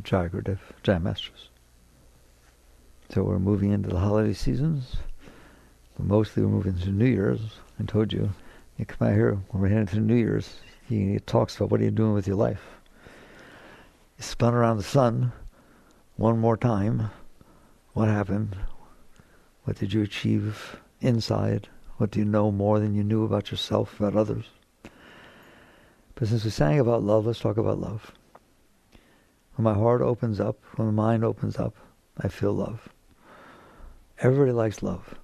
Jai Masters. So we're moving into the holiday seasons. But mostly we're moving into New Year's. I told you, you come out here, when we're heading to New Year's, he talks about what are you doing with your life. You spun around the sun one more time. What happened? What did you achieve inside? What do you know more than you knew about yourself, about others? But since we sang about love, let's talk about love. When my heart opens up, when my mind opens up, I feel love. Everybody likes love.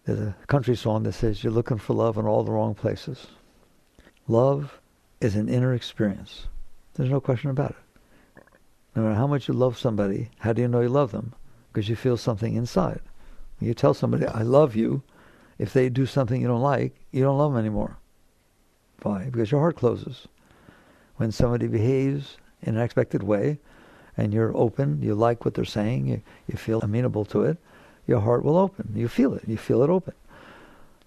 There's a country song that says, you're looking for love in all the wrong places. Love is an inner experience. There's no question about it. No matter how much you love somebody, how do you know you love them? Because you feel something inside. When you tell somebody, I love you, if they do something you don't like, you don't love them anymore. Why? Because your heart closes. When somebody behaves in an unexpected way, and you're open, you like what they're saying, you feel amenable to it, your heart will open. You feel it open.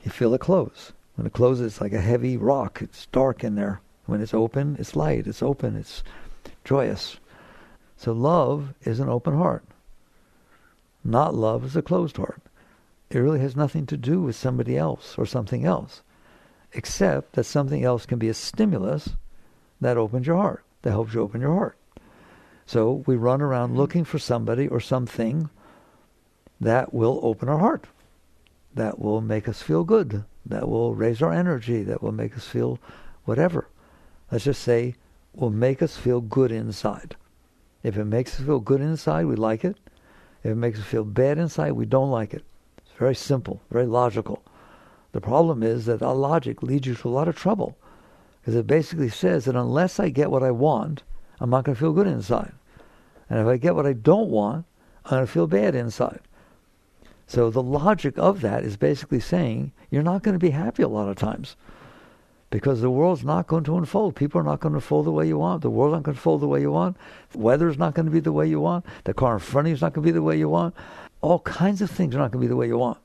You feel it close. When it closes, it's like a heavy rock. It's dark in there. When it's open, it's light. It's open. It's joyous. So love is an open heart. Not love is a closed heart. It really has nothing to do with somebody else or something else, except that something else can be a stimulus that opens your heart, that helps you open your heart. So we run around looking for somebody or something that will open our heart, that will make us feel good, that will raise our energy, that will make us feel whatever. Let's just say, will make us feel good inside. If it makes us feel good inside, we like it. If it makes us feel bad inside, we don't like it. It's very simple, very logical. The problem is that our logic leads you to a lot of trouble, because it basically says that unless I get what I want, I'm not going to feel good inside. And if I get what I don't want, I'm going to feel bad inside. So the logic of that is basically saying you're not going to be happy a lot of times, because the world's not going to unfold. People are not going to unfold the way you want. The world's not going to unfold the way you want. The weather's not going to be the way you want. The car in front of you is not going to be the way you want. All kinds of things are not going to be the way you want.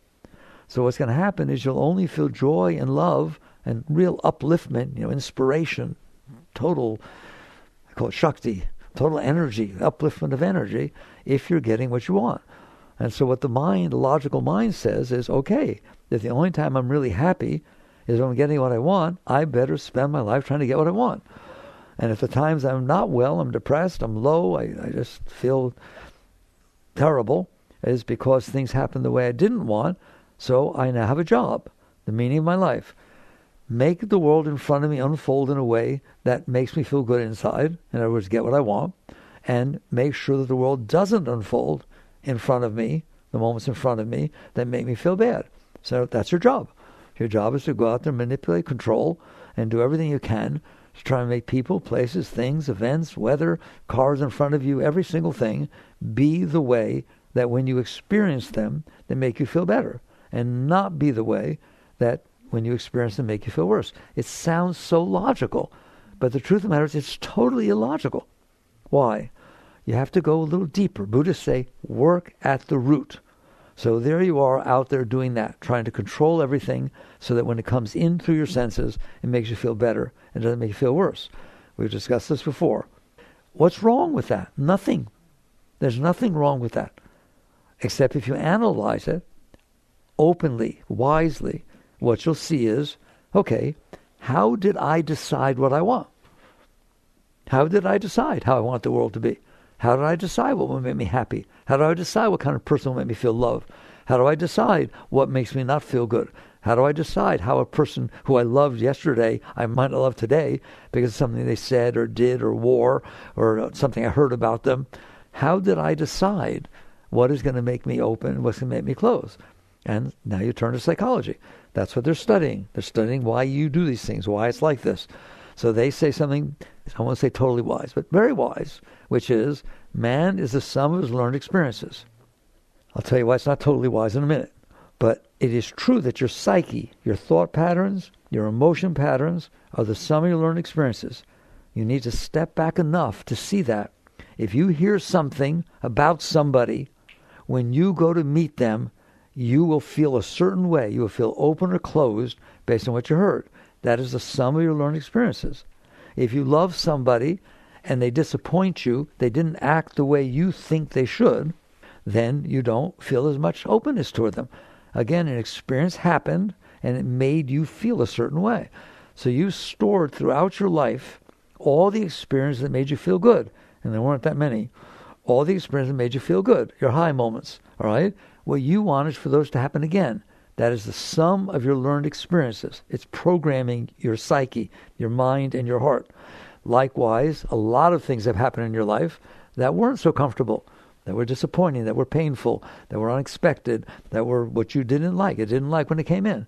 So what's going to happen is you'll only feel joy and love and real upliftment, inspiration, total, I call it Shakti, total energy, upliftment of energy, if you're getting what you want. And so what the logical mind says is, okay, if the only time I'm really happy is when I'm getting what I want, I better spend my life trying to get what I want. And if the times I'm not well, I'm depressed, I'm low, I just feel terrible, is because things happen the way I didn't want, so I now have a job, the meaning of my life. Make the world in front of me unfold in a way that makes me feel good inside, in other words, get what I want, and make sure that the world doesn't unfold in front of me, the moments in front of me, that make me feel bad. So that's your job. Your job is to go out there, manipulate, control, and do everything you can to try and make people, places, things, events, weather, cars in front of you, every single thing, be the way that when you experience them, they make you feel better, and not be the way that when you experience them make you feel worse. It sounds so logical, but the truth of the matter is it's totally illogical. Why? You have to go a little deeper. Buddhists say, work at the root. So there you are out there doing that, trying to control everything so that when it comes in through your senses, it makes you feel better and doesn't make you feel worse. We've discussed this before. What's wrong with that? Nothing. There's nothing wrong with that. Except if you analyze it openly, wisely, what you'll see is, okay, how did I decide what I want? How did I decide how I want the world to be? How did I decide what will make me happy? How do I decide what kind of person will make me feel love? How do I decide what makes me not feel good? How do I decide how a person who I loved yesterday, I might not love today because of something they said or did or wore or something I heard about them? How did I decide what is going to make me open and what's going to make me close? And now you turn to psychology. That's what they're studying. They're studying why you do these things, why it's like this. So they say something, I won't say totally wise, but very wise, which is, man is the sum of his learned experiences. I'll tell you why it's not totally wise in a minute. But it is true that your psyche, your thought patterns, your emotion patterns are the sum of your learned experiences. You need to step back enough to see that. If you hear something about somebody, when you go to meet them, you will feel a certain way. You will feel open or closed based on what you heard. That is the sum of your learned experiences. If you love somebody and they disappoint you, they didn't act the way you think they should, then you don't feel as much openness toward them. Again, an experience happened, and it made you feel a certain way. So you stored throughout your life all the experiences that made you feel good, and there weren't that many. All the experiences that made you feel good, your high moments, all right? What you want is for those to happen again. That is the sum of your learned experiences. It's programming your psyche, your mind, and your heart. Likewise, a lot of things have happened in your life that weren't so comfortable, that were disappointing, that were painful, that were unexpected, that were what you didn't like. It didn't like when it came in.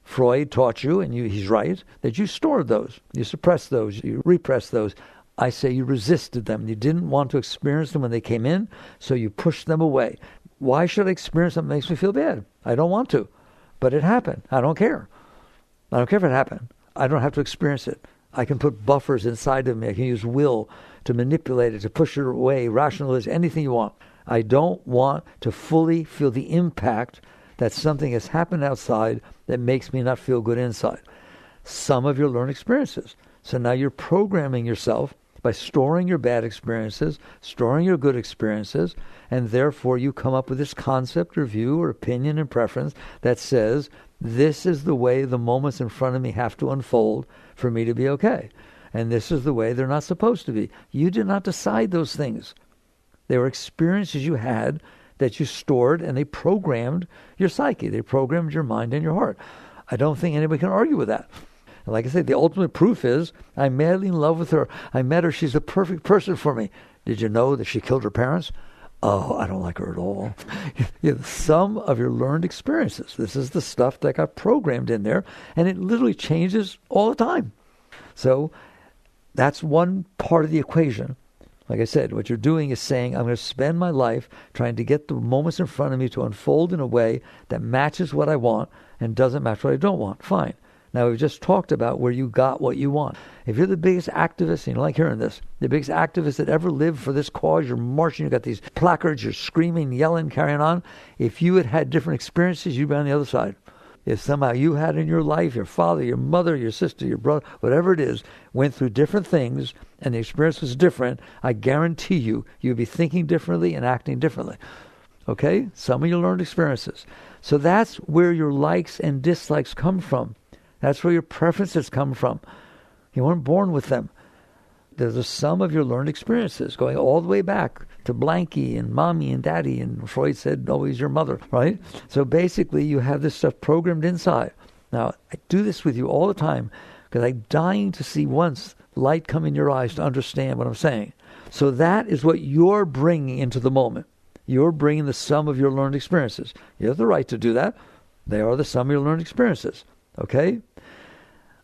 Freud taught you, and he's right, that you stored those. You suppressed those. You repressed those. I say you resisted them. You didn't want to experience them when they came in, so you pushed them away. Why should I experience something that makes me feel bad? I don't want to. But it happened. I don't care. I don't care if it happened. I don't have to experience it. I can put buffers inside of me. I can use will to manipulate it, to push it away, rationalize, anything you want. I don't want to fully feel the impact that something has happened outside that makes me not feel good inside. Some of your learned experiences. So now you're programming yourself by storing your bad experiences, storing your good experiences, and therefore you come up with this concept or view or opinion and preference that says, this is the way the moments in front of me have to unfold for me to be okay. And this is the way they're not supposed to be. You did not decide those things. They were experiences you had that you stored, and they programmed your psyche. They programmed your mind and your heart. I don't think anybody can argue with that. And like I said, the ultimate proof is I'm madly in love with her. I met her. She's the perfect person for me. Did you know that she killed her parents? Oh, I don't like her at all. Some of your learned experiences. This is the stuff that got programmed in there, and it literally changes all the time. So that's one part of the equation. Like I said, what you're doing is saying, I'm going to spend my life trying to get the moments in front of me to unfold in a way that matches what I want and doesn't match what I don't want. Fine. Now, we've just talked about where you got what you want. If you're the biggest activist, and you like hearing this, the biggest activist that ever lived for this cause, you're marching, you've got these placards, you're screaming, yelling, carrying on. If you had different experiences, you'd be on the other side. If somehow you had in your life, your father, your mother, your sister, your brother, whatever it is, went through different things and the experience was different, I guarantee you, you'd be thinking differently and acting differently. Okay? Some of your learned experiences. So that's where your likes and dislikes come from. That's where your preferences come from. You weren't born with them. There's a sum of your learned experiences going all the way back to Blanky and Mommy and Daddy, and Freud said, always your mother, right? So basically you have this stuff programmed inside. Now, I do this with you all the time because I'm dying to see once light come in your eyes to understand what I'm saying. So that is what you're bringing into the moment. You're bringing the sum of your learned experiences. You have the right to do that. They are the sum of your learned experiences. Okay?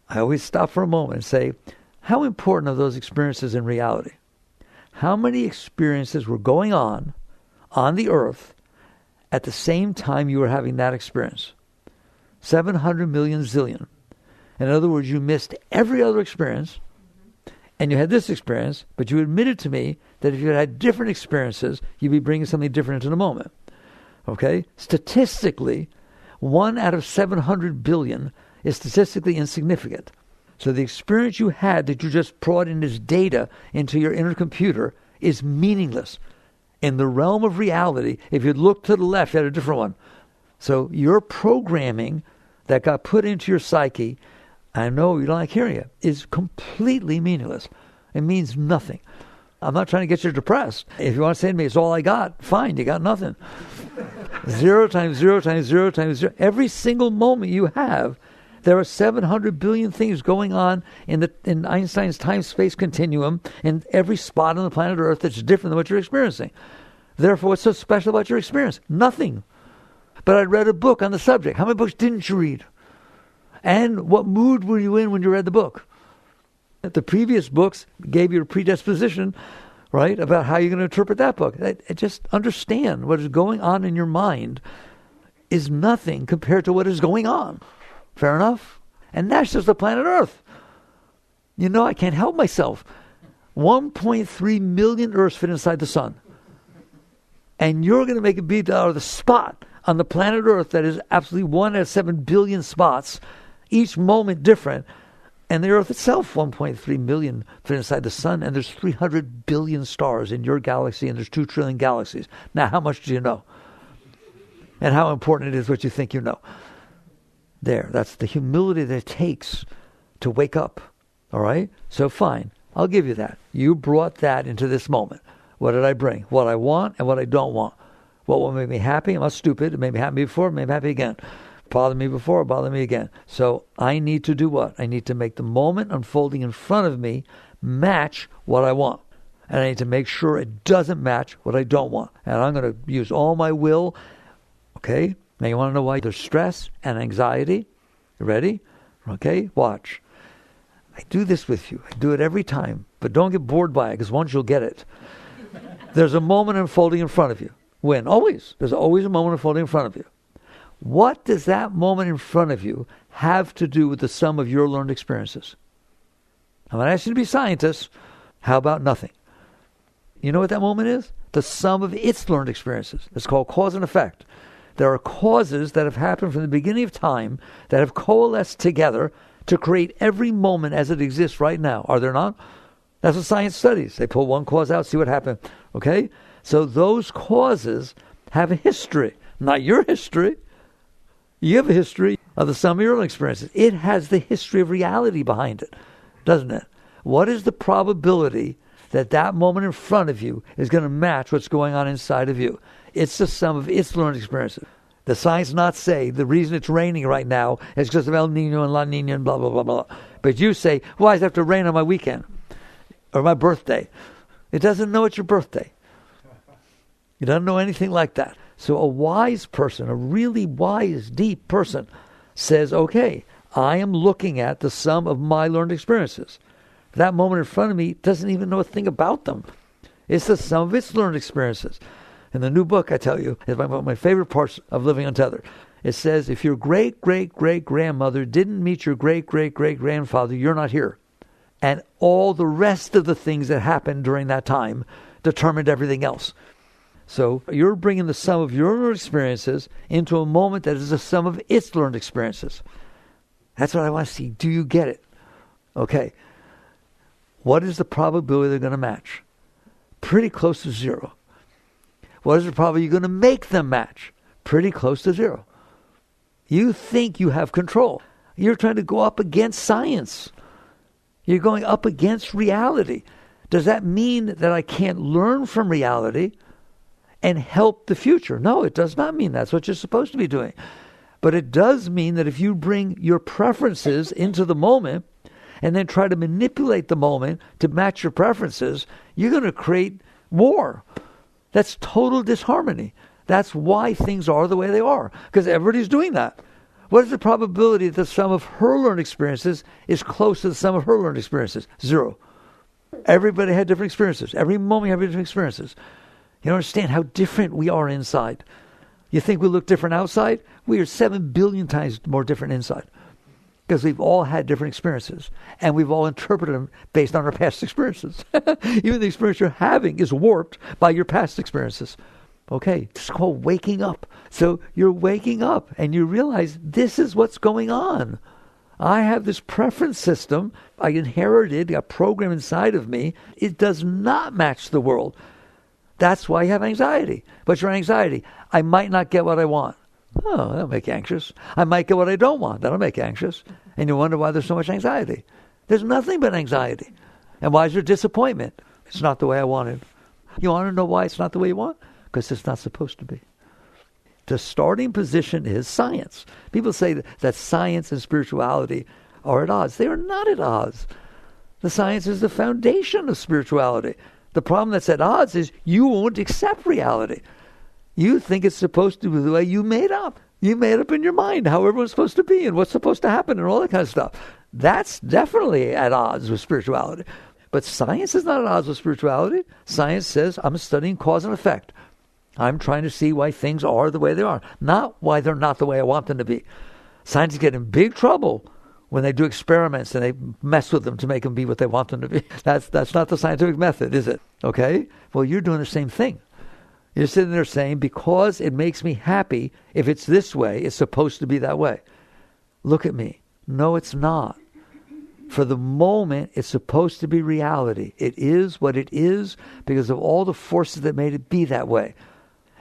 I always stop for a moment and say, how important are those experiences in reality? How many experiences were going on the earth at the same time you were having that experience? 700 million zillion. In other words, you missed every other experience, and you had this experience, but you admitted to me that if you had different experiences, you'd be bringing something different into the moment. Okay? Statistically, 1 out of 700 billion is statistically insignificant. So the experience you had that you just brought in as data into your inner computer is meaningless. In the realm of reality, if you look to the left, you had a different one. So your programming that got put into your psyche, I know you don't like hearing it, is completely meaningless. It means nothing. I'm not trying to get you depressed. If you want to say to me, it's all I got, fine, you got nothing. 0 times 0 times 0 times 0. Every single moment you have, there are 700 billion things going on in Einstein's time-space continuum in every spot on the planet Earth that's different than what you're experiencing. Therefore, what's so special about your experience? Nothing. But I read a book on the subject. How many books didn't you read? And what mood were you in when you read the book? The previous books gave you a predisposition, right, about how you're going to interpret that book. Just understand what is going on in your mind is nothing compared to what is going on. Fair enough? And that's just the planet Earth. You know, I can't help myself. 1.3 million Earths fit inside the sun. And you're going to make a beat out of the spot on the planet Earth that is absolutely 1 out of 7 billion spots, each moment different. And the Earth itself, 1.3 million fit inside the sun, and there's 300 billion stars in your galaxy, and there's 2 trillion galaxies. Now, how much do you know? And how important it is what you think you know. There, that's the humility that it takes to wake up. All right? So fine, I'll give you that. You brought that into this moment. What did I bring? What I want and what I don't want. What will make me happy? I'm not stupid. It made me happy before, it made me happy again. Bothered me before, bother me again. So I need to do what? I need to make the moment unfolding in front of me match what I want. And I need to make sure it doesn't match what I don't want. And I'm going to use all my will. Okay? Now you want to know why there's stress and anxiety? You ready? Okay? Watch. I do this with you. I do it every time. But don't get bored by it, because once you'll get it. There's a moment unfolding in front of you. When? Always. There's always a moment unfolding in front of you. What does that moment in front of you have to do with the sum of your learned experiences? I'm not asking you to be scientists. How about nothing? You know what that moment is? The sum of its learned experiences. It's called cause and effect. There are causes that have happened from the beginning of time that have coalesced together to create every moment as it exists right now. Are there not? That's what science studies. They pull one cause out, see what happened. Okay? So those causes have a history. Not your history. You have a history of the sum of your own experiences. It has the history of reality behind it, doesn't it? What is the probability that that moment in front of you is going to match what's going on inside of you? It's the sum of its learned experiences. The science not say the reason it's raining right now is because of El Nino and La Nina and blah, blah, blah, blah. But you say, why does it have to rain on my weekend? Or my birthday? It doesn't know it's your birthday. It doesn't know anything like that. So a wise person, a really wise, deep person, says, okay, I am looking at the sum of my learned experiences. That moment in front of me doesn't even know a thing about them. It's the sum of its learned experiences. In the new book, I tell you, is one of my favorite parts of Living Untethered. It says, if your great-great-great-grandmother didn't meet your great-great-great-grandfather, you're not here. And all the rest of the things that happened during that time determined everything else. So you're bringing the sum of your learned experiences into a moment that is the sum of its learned experiences. That's what I want to see. Do you get it? Okay. What is the probability they're going to match? Pretty close to 0. What is the probability you're going to make them match? Pretty close to 0. You think you have control. You're trying to go up against science. You're going up against reality. Does that mean that I can't learn from reality and help the future? No, it does not mean that's what you're supposed to be doing. But it does mean that if you bring your preferences into the moment and then try to manipulate the moment to match your preferences, you're going to create war. That's total disharmony. That's why things are the way they are, because everybody's doing that. What is the probability that the sum of her learned experiences is close to the sum of her learned experiences? 0. Everybody had different experiences. Every moment you have different experiences. You don't understand how different we are inside. You think we look different outside? We are 7 billion times more different inside. Because we've all had different experiences. And we've all interpreted them based on our past experiences. Even the experience you're having is warped by your past experiences. Okay, it's called waking up. So you're waking up and you realize this is what's going on. I have this preference system I inherited, a program inside of me. It does not match the world. That's why you have anxiety. What's your anxiety? I might not get what I want. Oh, that'll make you anxious. I might get what I don't want. That'll make you anxious. And you wonder why there's so much anxiety. There's nothing but anxiety. And why is there disappointment? It's not the way I wanted. You want to know why it's not the way you want? Because it's not supposed to be. The starting position is science. People say that science and spirituality are at odds. They are not at odds. The science is the foundation of spirituality. The problem that's at odds is you won't accept reality. You think it's supposed to be the way you made up. You made up in your mind how everyone's supposed to be and what's supposed to happen and all that kind of stuff. That's definitely at odds with spirituality. But science is not at odds with spirituality. Science says, I'm studying cause and effect. I'm trying to see why things are the way they are, not why they're not the way I want them to be. Scientists get in big trouble when they do experiments and they mess with them to make them be what they want them to be. That's not the scientific method, is it? Okay? Well, you're doing the same thing. You're sitting there saying, because it makes me happy, if it's this way, it's supposed to be that way. Look at me. No, it's not. For the moment, it's supposed to be reality. It is what it is because of all the forces that made it be that way.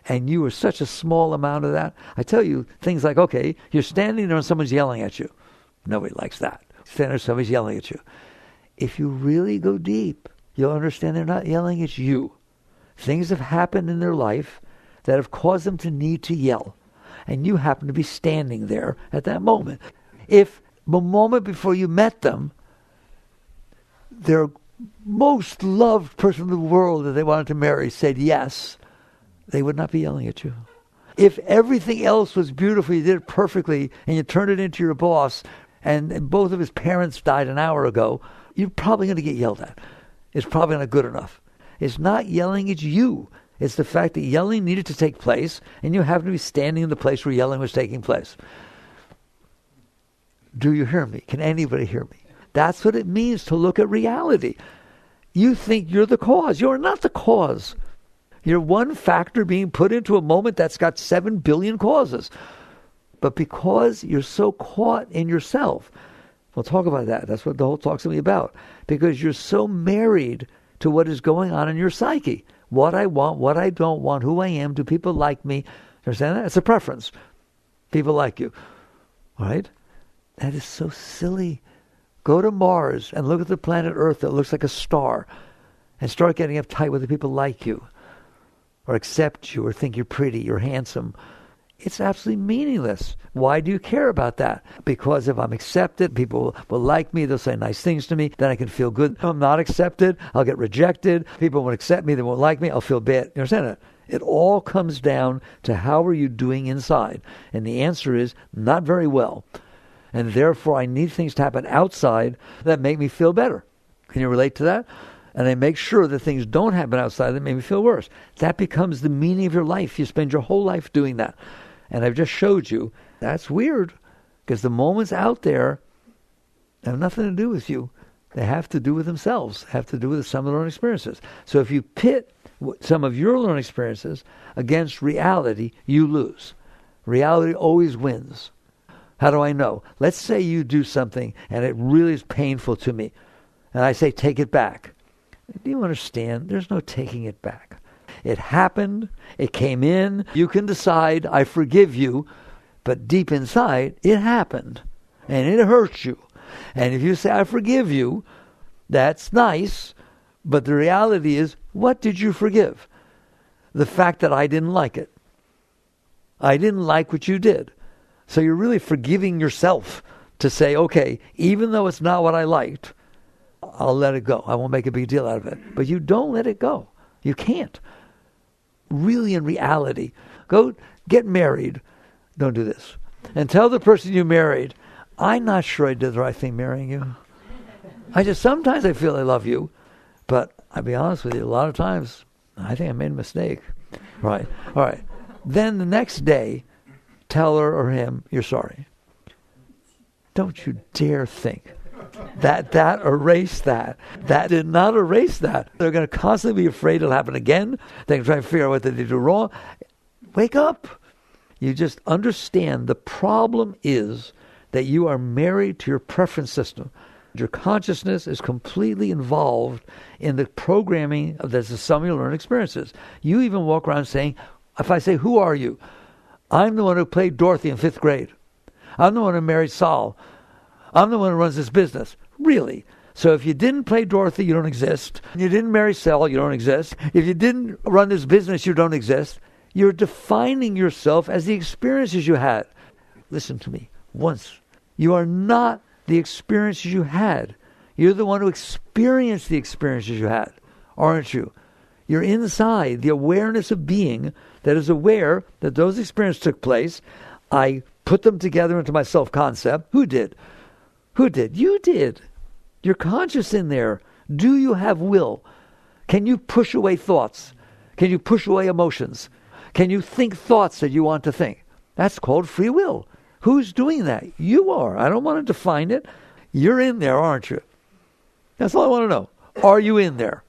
And you are such a small amount of that. I tell you things like, okay, you're standing there and someone's yelling at you. Nobody likes that. Standing there, somebody's yelling at you. If you really go deep, you'll understand they're not yelling at you. Things have happened in their life that have caused them to need to yell. And you happen to be standing there at that moment. If the moment before you met them, their most loved person in the world that they wanted to marry said yes, they would not be yelling at you. If everything else was beautiful, you did it perfectly, and you turned it into your boss, and both of his parents died an hour ago, you're probably going to get yelled at. It's probably not good enough. It's not yelling at you. It's the fact that yelling needed to take place, and you happen to be standing in the place where yelling was taking place. Do you hear me? Can anybody hear me? That's what it means to look at reality. You think you're the cause. You're not the cause. You're one factor being put into a moment that's got 7 billion causes. But because you're so caught in yourself, we'll talk about that. That's what the whole talk's going to be about. Because you're so married to what is going on in your psyche. What I want, what I don't want, who I am, do people like me? Understand that? It's a preference. People like you. All right? That is so silly. Go to Mars and look at the planet Earth that looks like a star and start getting uptight whether people like you or accept you or think you're pretty, you're handsome. It's absolutely meaningless. Why do you care about that? Because if I'm accepted, people will like me, they'll say nice things to me, then I can feel good. If I'm not accepted, I'll get rejected. People won't accept me, they won't like me, I'll feel bad. You understand it? It all comes down to how are you doing inside? And the answer is not very well. And therefore I need things to happen outside that make me feel better. Can you relate to that? And I make sure that things don't happen outside that make me feel worse. That becomes the meaning of your life. You spend your whole life doing that. And I've just showed you that's weird because the moments out there have nothing to do with you. They have to do with themselves, have to do with some of their own experiences. So if you pit some of your learned experiences against reality, you lose. Reality always wins. How do I know? Let's say you do something and it really is painful to me. And I say, take it back. Do you understand? There's no taking it back. It happened. It came in. You can decide, I forgive you. But deep inside, it happened. And it hurts you. And if you say, I forgive you, that's nice. But the reality is, what did you forgive? The fact that I didn't like it. I didn't like what you did. So you're really forgiving yourself to say, okay, even though it's not what I liked, I'll let it go. I won't make a big deal out of it. But you don't let it go. You can't. Really, in reality, go get married. Don't do this. And tell the person you married, I'm not sure I did the right thing marrying you. Sometimes I feel I love you, but I'll be honest with you, a lot of times, I think I made a mistake. Right. All right. Then the next day, tell her or him, you're sorry. Don't you dare think that erased that. That did not erase that. They're going to constantly be afraid it'll happen again. They're going to try to figure out what they did wrong. Wake up. You just understand the problem is that you are married to your preference system. Your consciousness is completely involved in the programming of the sum of your learned experiences. You even walk around saying, if I say, who are you? I'm the one who played Dorothy in 5th grade. I'm the one who married Saul. I'm the one who runs this business. Really? So if you didn't play Dorothy, you don't exist. You didn't marry Saul, you don't exist. If you didn't run this business, you don't exist. You're defining yourself as the experiences you had. Listen to me once. You are not the experiences you had. You're the one who experienced the experiences you had, aren't you? You're inside the awareness of being that is aware that those experiences took place. I put them together into my self-concept. Who did? Who did? You did. You're conscious in there. Do you have will? Can you push away thoughts? Can you push away emotions? Can you think thoughts that you want to think? That's called free will. Who's doing that? You are. I don't want to define it. You're in there, aren't you? That's all I want to know. Are you in there?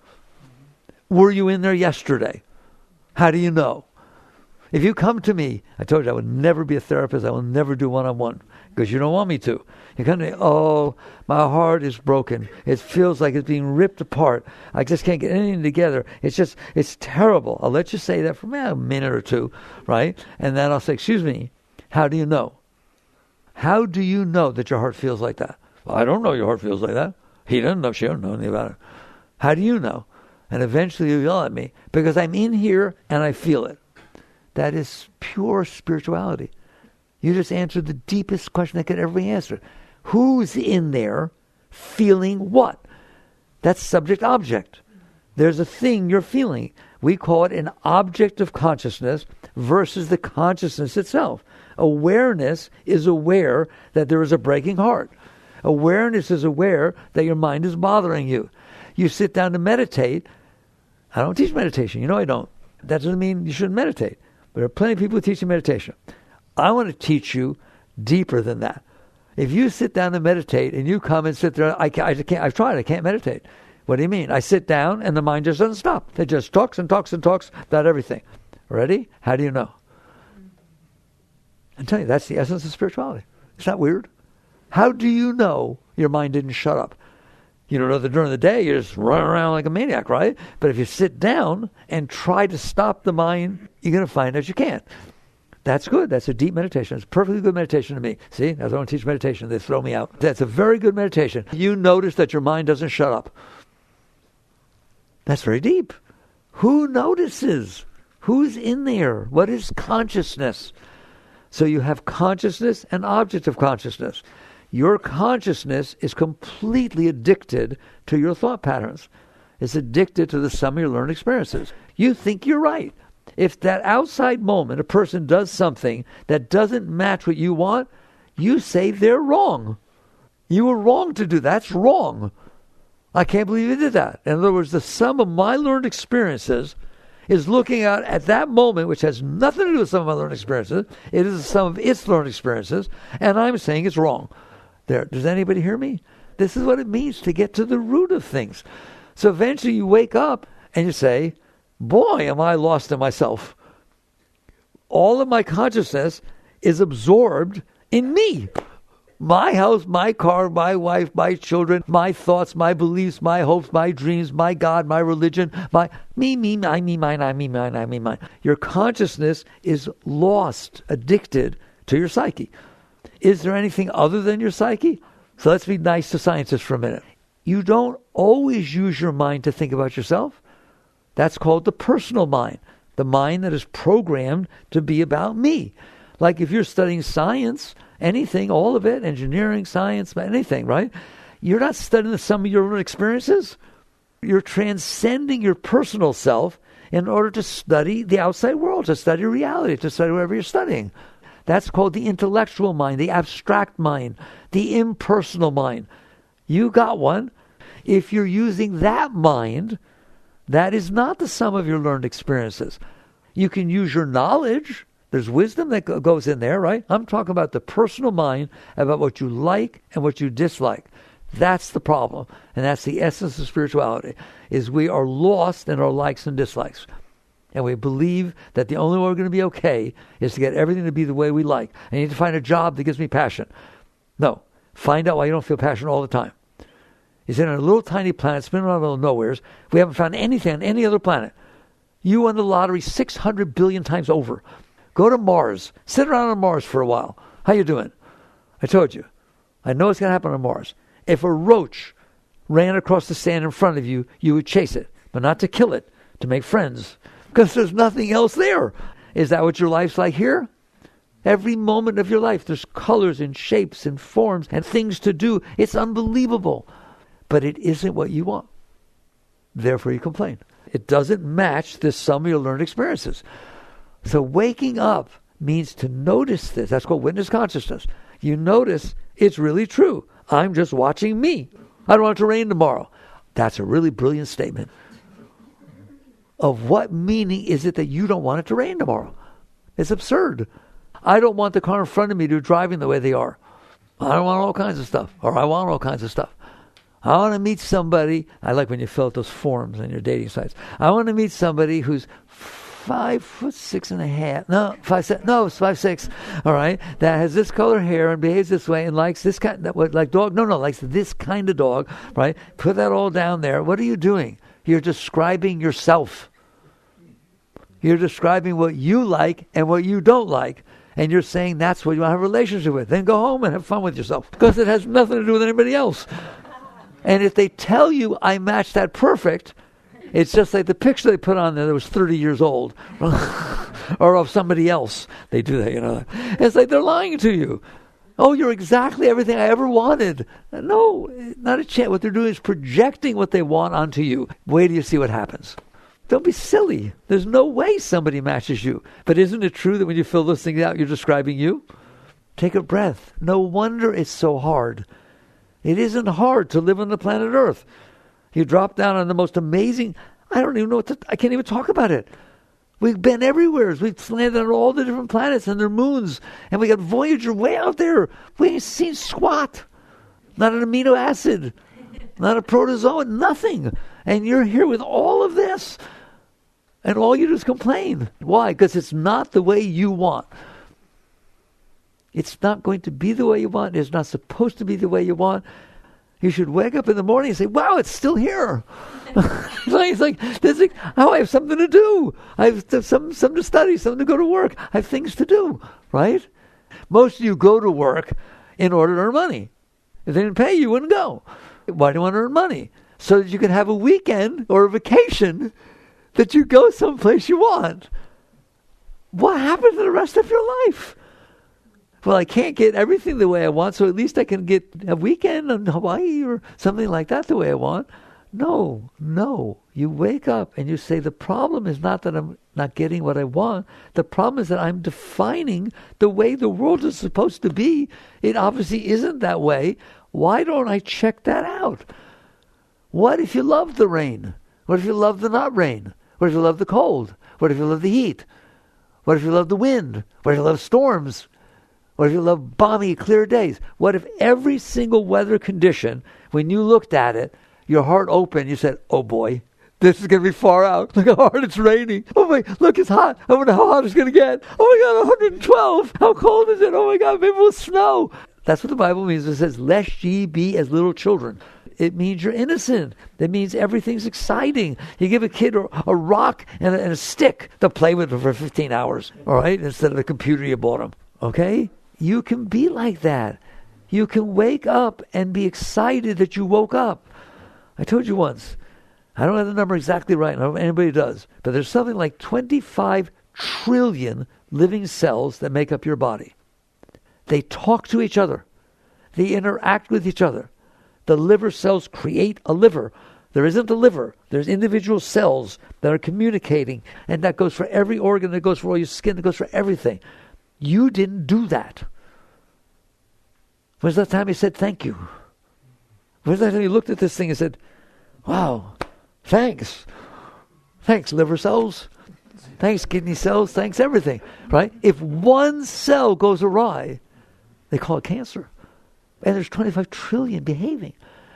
Were you in there yesterday? How do you know? If you come to me, I told you I would never be a therapist. I will never do one-on-one because you don't want me to. You come to me, oh, my heart is broken. It feels like it's being ripped apart. I just can't get anything together. It's terrible. I'll let you say that for a minute or two, right? And then I'll say, excuse me, how do you know? How do you know that your heart feels like that? Well, I don't know your heart feels like that. He doesn't know. She doesn't know anything about it. How do you know? And eventually you'll yell at me because I'm in here and I feel it. That is pure spirituality. You just answered the deepest question that could ever be answered. Who's in there feeling what? That's subject-object. There's a thing you're feeling. We call it an object of consciousness versus the consciousness itself. Awareness is aware that there is a breaking heart. Awareness is aware that your mind is bothering you. You sit down to meditate. I don't teach meditation. You know I don't. That doesn't mean you shouldn't meditate. But there are plenty of people who teach you meditation. I want to teach you deeper than that. If you sit down and meditate and you come and sit there, I can't, I've tried, I can't meditate. What do you mean? I sit down and the mind just doesn't stop. It just talks and talks and talks about everything. Ready? How do you know? I'm telling you, that's the essence of spirituality. It's not weird. How do you know your mind didn't shut up? You don't know that during the day you're just running around like a maniac, right? But if you sit down and try to stop the mind, you're going to find out you can't. That's good. That's a deep meditation. It's a perfectly good meditation to me. See, I don't teach meditation. They throw me out. That's a very good meditation. You notice that your mind doesn't shut up. That's very deep. Who notices? Who's in there? What is consciousness? So you have consciousness and object of consciousness. Your consciousness is completely addicted to your thought patterns. It's addicted to the sum of your learned experiences. You think you're right. If that outside moment a person does something that doesn't match what you want, you say they're wrong. You were wrong to do that. That's wrong. I can't believe you did that. In other words, the sum of my learned experiences is looking out at that moment, which has nothing to do with some of my learned experiences. It is the sum of its learned experiences, and I'm saying it's wrong. There, does anybody hear me? This is what it means to get to the root of things. So eventually you wake up and you say, boy, am I lost in myself. All of my consciousness is absorbed in me. My house, my car, my wife, my children, my thoughts, my beliefs, my hopes, my dreams, my God, my religion, my me, I, me, mine, I, me, mine, I, me, mine. Your consciousness is lost, addicted to your psyche. Is there anything other than your psyche? So let's be nice to scientists for a minute. You don't always use your mind to think about yourself. That's called the personal mind, the mind that is programmed to be about me. Like if you're studying science, anything, all of it, engineering, science, anything, right? You're not studying the sum of your own experiences. You're transcending your personal self in order to study the outside world, to study reality, to study whatever you're studying. That's called the intellectual mind, the abstract mind, the impersonal mind. You got one. If you're using that mind, that is not the sum of your learned experiences. You can use your knowledge. There's wisdom that goes in there, right? I'm talking about the personal mind, about what you like and what you dislike. That's the problem. And that's the essence of spirituality, is we are lost in our likes and dislikes. And we believe that the only way we're going to be okay is to get everything to be the way we like. I need to find a job that gives me passion. No. Find out why you don't feel passion all the time. It's in a little tiny planet, spinning around the middle of nowheres. We haven't found anything on any other planet. You won the lottery 600 billion times over. Go to Mars. Sit around on Mars for a while. How you doing? I told you. I know it's going to happen on Mars. If a roach ran across the sand in front of you, you would chase it. But not to kill it, to make friends. Because there's nothing else there. Is that what your life's like here? Every moment of your life, there's colors and shapes and forms and things to do. It's unbelievable. But it isn't what you want. Therefore you complain. It doesn't match the sum of your learned experiences. So waking up means to notice this. That's called witness consciousness. You notice it's really true. I'm just watching me. I don't want it to rain tomorrow. That's a really brilliant statement. Of what meaning is it that you don't want it to rain tomorrow? It's absurd. I don't want the car in front of me to be driving the way they are. I don't want all kinds of stuff. Or I want all kinds of stuff. I want to meet somebody. I like when you fill out those forms on your dating sites. I want to meet somebody who's 5'6.5". No, 5'6". No, it's 5'6". All right, that has this color hair and behaves this way and likes this kind. Like dog? No, likes this kind of dog. Right? Put that all down there. What are you doing? You're describing yourself. You're describing what you like and what you don't like. And you're saying that's what you want to have a relationship with. Then go home and have fun with yourself. Because it has nothing to do with anybody else. And if they tell you I match that perfect, it's just like the picture they put on there that was 30 years old. Or of somebody else. They do that, you know. It's like they're lying to you. Oh, you're exactly everything I ever wanted. No, not a chance. What they're doing is projecting what they want onto you. Wait till you see what happens. Don't be silly. There's no way somebody matches you. But isn't it true that when you fill those things out, you're describing you? Take a breath. No wonder it's so hard. It isn't hard to live on the planet Earth. You drop down on the most amazing... I don't even know I can't even talk about it. We've been everywhere. We've landed on all the different planets and their moons. And we got Voyager way out there. We ain't seen squat. Not an amino acid. Not a protozoa. Nothing. And you're here with all of this. And all you do is complain. Why? Because it's not the way you want. It's not going to be the way you want. It's not supposed to be the way you want. You should wake up in the morning and say, wow, it's still here. It's like, I have something to do. I have something to study, something to go to work. I have things to do, right? Most of you go to work in order to earn money. If they didn't pay you, you wouldn't go. Why do you want to earn money? So that you can have a weekend or a vacation that you go someplace you want. What happened to the rest of your life? Well, I can't get everything the way I want, so at least I can get a weekend in Hawaii or something like that the way I want. No. You wake up and you say, the problem is not that I'm not getting what I want. The problem is that I'm defining the way the world is supposed to be. It obviously isn't that way. Why don't I check that out? What if you love the rain? What if you love the not rain? What if you love the cold? What if you love the heat? What if you love the wind? What if you love storms? What if you love balmy, clear days? What if every single weather condition, when you looked at it, your heart opened, you said, oh boy, this is going to be far out. Look how hard it's raining. Oh my, look, it's hot. I wonder how hot it's going to get. Oh my God, 112. How cold is it? Oh my God, maybe it will snow. That's what the Bible means. It says, lest ye be as little children. It means you're innocent. It means everything's exciting. You give a kid a rock and a stick to play with for 15 hours, all right, instead of the computer you bought them, okay? You can be like that. You can wake up and be excited that you woke up. I told you once, I don't have the number exactly right, I don't know if anybody does, but there's something like 25 trillion living cells that make up your body. They talk to each other. They interact with each other. The liver cells create a liver. There isn't a liver. There's individual cells that are communicating, and that goes for every organ, that goes for all your skin, that goes for everything. You didn't do that. When's the last time you said thank you? When's the last time you looked at this thing and said, wow, thanks. Thanks, liver cells. Thanks, kidney cells. Thanks, everything. Right? If one cell goes awry, they call it cancer. And there's 25 trillion behaving.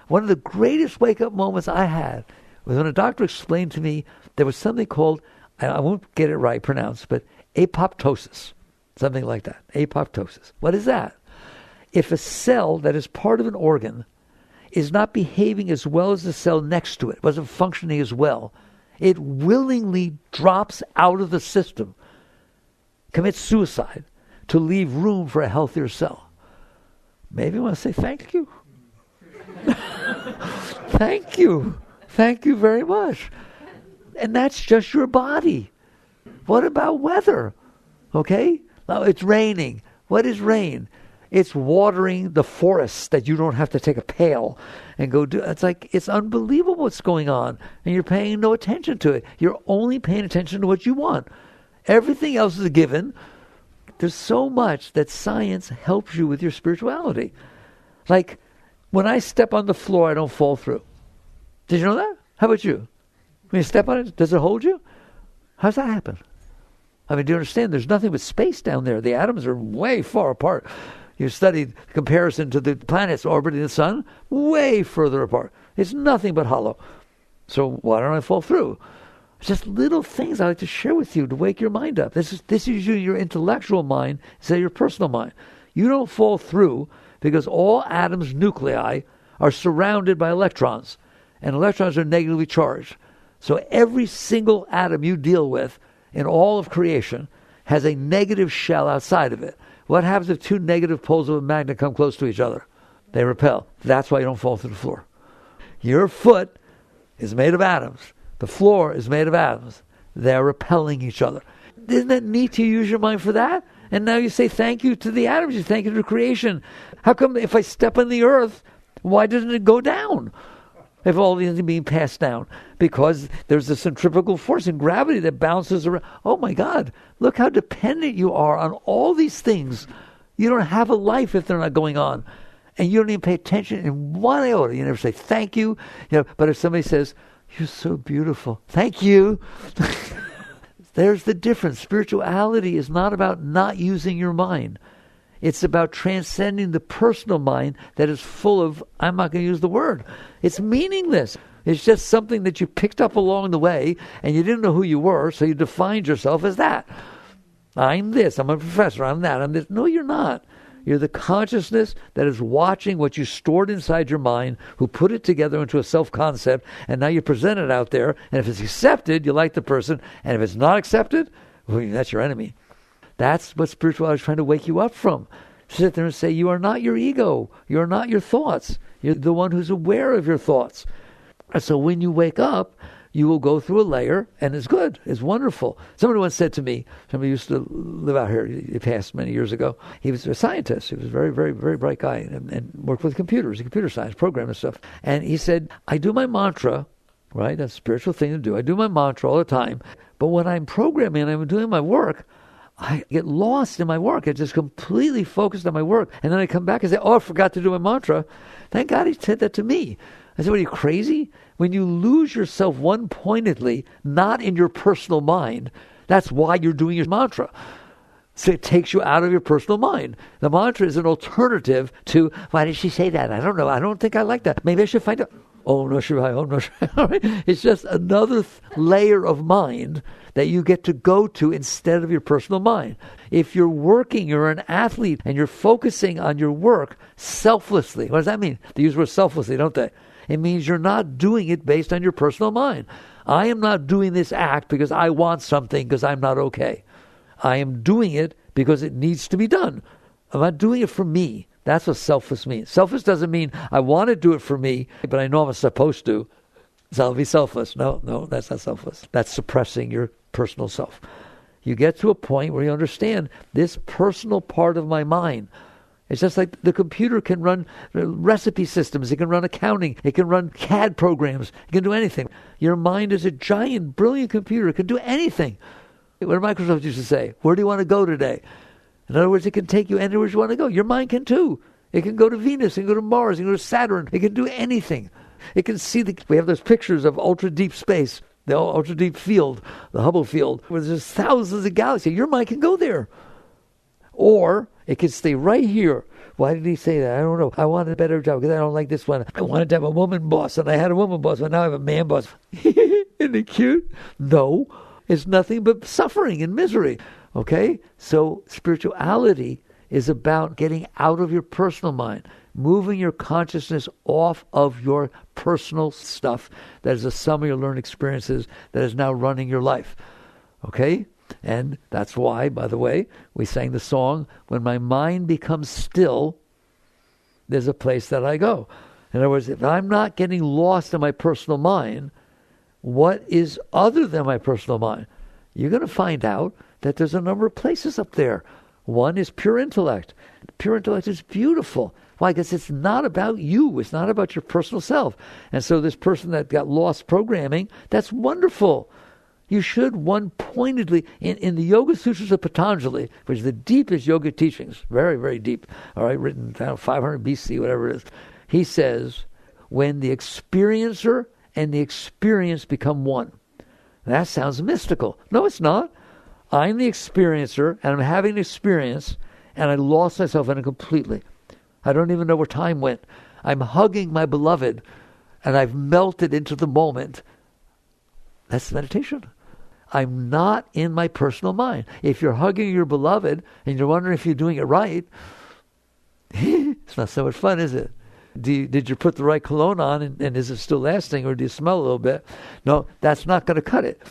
One of the greatest wake-up moments I had was when a doctor explained to me there was something called, I won't get it right pronounced, but apoptosis. Something like that. Apoptosis. What is that? If a cell that is part of an organ is not behaving as well as the cell next to it, wasn't functioning as well, it willingly drops out of the system, commits suicide to leave room for a healthier cell. Maybe you want to say thank you. Thank you. Thank you very much. And that's just your body. What about weather? Okay? Now it's raining. What is rain? It's watering the forests that you don't have to take a pail and go do. It's like, it's unbelievable what's going on. And you're paying no attention to it. You're only paying attention to what you want. Everything else is a given. There's so much that science helps you with your spirituality. Like, when I step on the floor, I don't fall through. Did you know that? How about you? When you step on it, does it hold you? How's that happen? I mean, do you understand? There's nothing but space down there. The atoms are way far apart. You studied comparison to the planets orbiting the sun, way further apart. It's nothing but hollow. So why don't I fall through? Just little things I like to share with you to wake your mind up. This is your intellectual mind instead of your personal mind. You don't fall through because all atoms' nuclei are surrounded by electrons, and electrons are negatively charged. So every single atom you deal with in all of creation has a negative shell outside of it. What happens if two negative poles of a magnet come close to each other? They repel. That's why you don't fall through the floor. Your foot is made of atoms. The floor is made of atoms. They're repelling each other. Isn't that neat to use your mind for that? And now you say thank you to the atoms. You thank you to creation. How come if I step on the earth, why doesn't it go down? If all these are being passed down. Because there's a centrifugal force and gravity that bounces around. Oh my God, look how dependent you are on all these things. You don't have a life if they're not going on. And you don't even pay attention in one iota. You never say thank you. But if somebody says, "You're so beautiful," thank you. There's the difference. Spirituality is not about not using your mind. It's about transcending the personal mind that is full of, I'm not going to use the word. It's meaningless. It's just something that you picked up along the way and you didn't know who you were, so you defined yourself as that. I'm this, I'm a professor, I'm that, I'm this. No, you're not. You're the consciousness that is watching what you stored inside your mind, who put it together into a self-concept, and now you present it out there, and if it's accepted, you like the person, and if it's not accepted, well, that's your enemy. That's what spirituality is trying to wake you up from. Sit there and say, you are not your ego. You are not your thoughts. You're the one who's aware of your thoughts. And so when you wake up, you will go through a layer, and it's good. It's wonderful. Somebody once said to me, somebody used to live out here, he passed many years ago. He was a scientist. He was a very, very, very bright guy and worked with computers, computer science, programming stuff. And he said, I do my mantra, right? That's a spiritual thing to do. I do my mantra all the time. But when I'm programming and I'm doing my work, I get lost in my work. I just completely focused on my work. And then I come back and say, I forgot to do my mantra. Thank God he said that to me. I said, what, are you crazy? When you lose yourself one-pointedly, not in your personal mind, that's why you're doing your mantra. So it takes you out of your personal mind. The mantra is an alternative to, why did she say that? I don't know. I don't think I like that. Maybe I should find out. Oh, no, Shirai. Oh, no, Shirai. It's just another layer of mind that you get to go to instead of your personal mind. If you're working, you're an athlete, and you're focusing on your work selflessly. What does that mean? They use the word selflessly, don't they? It means you're not doing it based on your personal mind. I am not doing this act because I want something because I'm not okay. I am doing it because it needs to be done. I'm not doing it for me. That's what selfless means. Selfless doesn't mean I want to do it for me, but I know I'm supposed to, so I'll be selfless. No, that's not selfless. That's suppressing your personal self. You get to a point where you understand this personal part of my mind. It's just like the computer can run recipe systems. It can run accounting. It can run CAD programs. It can do anything. Your mind is a giant, brilliant computer. It can do anything. What did Microsoft used to say? Where do you want to go today? In other words, it can take you anywhere you want to go. Your mind can too. It can go to Venus. It can go to Mars. It can go to Saturn. It can do anything. It can see we have those pictures of ultra-deep space, the ultra-deep field, the Hubble field, where there's thousands of galaxies. Your mind can go there. Or it can stay right here. Why did he say that? I don't know. I wanted a better job because I don't like this one. I wanted to have a woman boss, and I had a woman boss, but now I have a man boss. Isn't it cute? No. It's nothing but suffering and misery. Okay? So spirituality is about getting out of your personal mind, moving your consciousness off of your personal stuff that is the sum of your learned experiences that is now running your life. Okay? And that's why, by the way, we sang the song, when my mind becomes still, there's a place that I go. In other words, if I'm not getting lost in my personal mind, what is other than my personal mind? You're going to find out that there's a number of places up there. One is pure intellect. Pure intellect is beautiful. Why? Because it's not about you. It's not about your personal self. And so this person that got lost programming, that's wonderful. You should one-pointedly, in the Yoga Sutras of Patanjali, which is the deepest yoga teachings, very, very deep, all right, written down 500 BC, whatever it is, he says, when the experiencer and the experience become one. That sounds mystical. No, it's not. I'm the experiencer, and I'm having an experience, and I lost myself in it completely. I don't even know where time went. I'm hugging my beloved, and I've melted into the moment. That's meditation. I'm not in my personal mind. If you're hugging your beloved and you're wondering if you're doing it right, it's not so much fun, is it? Did you put the right cologne on and is it still lasting, or do you smell a little bit? No, that's not going to cut it,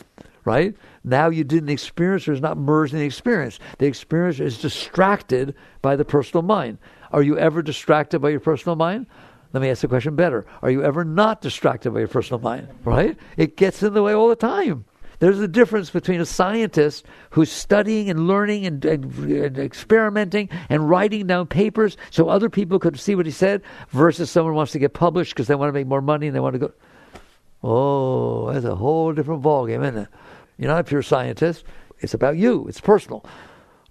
right? Now you didn't experience, or is not merged in the experience. The experience is distracted by the personal mind. Are you ever distracted by your personal mind? Let me ask the question better. Are you ever not distracted by your personal mind, right? It gets in the way all the time. There's a difference between a scientist who's studying and learning and experimenting and writing down papers so other people could see what he said, versus someone who wants to get published because they want to make more money and they want to go. Oh, that's a whole different ballgame, isn't it? You're not a pure scientist. It's about you. It's personal.